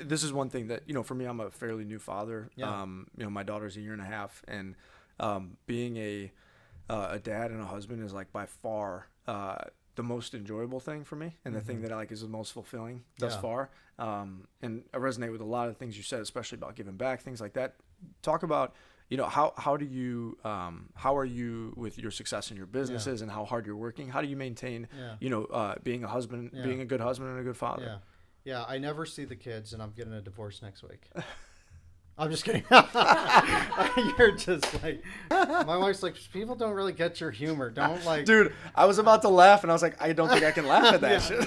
this is one thing that, for me, I'm a fairly new father. Yeah. My daughter's a year and a half, and being a dad and a husband is like by far the most enjoyable thing for me, and the thing that I like is the most fulfilling thus far. And I resonate with a lot of things you said, especially about giving back, things like that. Talk about, how are you with your success in your businesses and how hard you're working? How do you maintain, being a husband, being a good husband and a good father? Yeah. Yeah, I never see the kids, and I'm getting a divorce next week. I'm just kidding. You're just like, my wife's like, people don't really get your humor. Don't like. Dude, I was about to laugh, and I was like, I don't think I can laugh at that shit.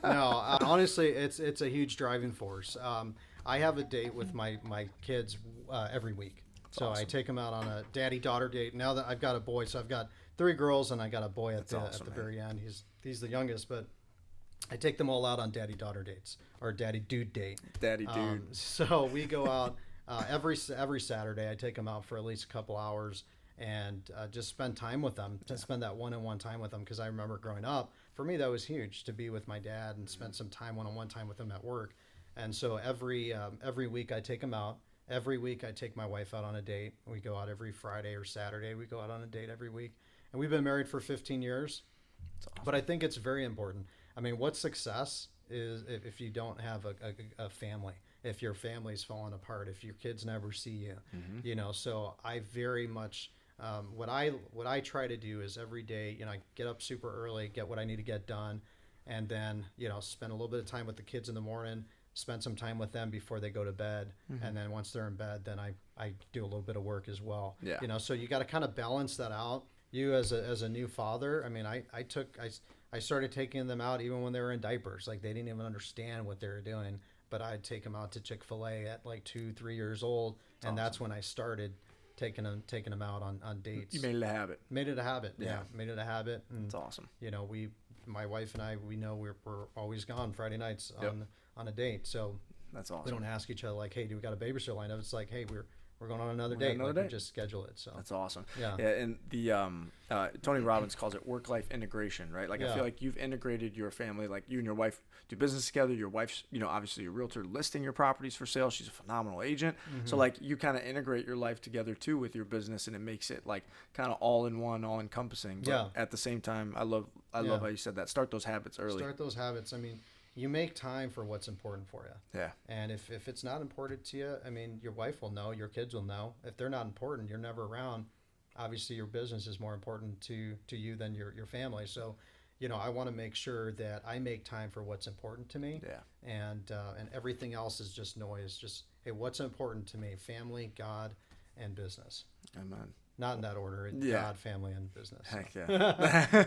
No, honestly, it's a huge driving force. I have a date with my kids every week. So awesome. I take them out on a daddy-daughter date. Now that I've got a boy, so I've got 3 girls, and I got a boy at the very end. He's the youngest, but I take them all out on daddy-daughter dates or daddy-dude date. Daddy dude. So we go out every Saturday. I take them out for at least a couple hours and just spend time with them. To spend that one-on-one time with them, because I remember growing up, for me that was huge, to be with my dad and spend some time one-on-one time with him at work. And so every week I take them out. Every week I take my wife out on a date. We go out every Friday or Saturday. We go out on a date every week. And we've been married for 15 years. Awesome. But I think it's very important. I mean, what success is if you don't have a family, if your family's falling apart, if your kids never see you, so I very much, what I try to do is every day, I get up super early, get what I need to get done, and then, spend a little bit of time with the kids in the morning, spend some time with them before they go to bed. And then once they're in bed, then I do a little bit of work as well. Yeah. So you got to kind of balance that out. You as a new father, I mean, I started taking them out even when they were in diapers. Like, they didn't even understand what they were doing, but I'd take them out to Chick-fil-A at like 2-3 years old. And awesome. That's when I started taking them out on dates. You made it a habit. Made it a habit. Yeah. Made it a habit. And, that's awesome. My wife and I, we know we're always gone Friday nights on a date. So that's awesome. We don't ask each other like, hey, do we got a babysitter lined up? It's like, hey, we're going on another date. We just schedule it. So that's awesome. Yeah. And the Tony Robbins calls it work-life integration, right? Like, I feel like you've integrated your family. Like, you and your wife do business together. Your wife's, obviously a realtor, listing your properties for sale. She's a phenomenal agent. So like, you kind of integrate your life together too with your business, and it makes it like kind of all in one, all encompassing. But at the same time, I love how you said that. Start those habits early. Start those habits. I mean, you make time for what's important for you. Yeah. And if it's not important to you, I mean, your wife will know, your kids will know. If they're not important, you're never around. Obviously, your business is more important to you than your family. So, I want to make sure that I make time for what's important to me. Yeah. And everything else is just noise. Just, hey, what's important to me? Family, God, and business. Amen. Not in that order. God, family, and business. Heck yeah.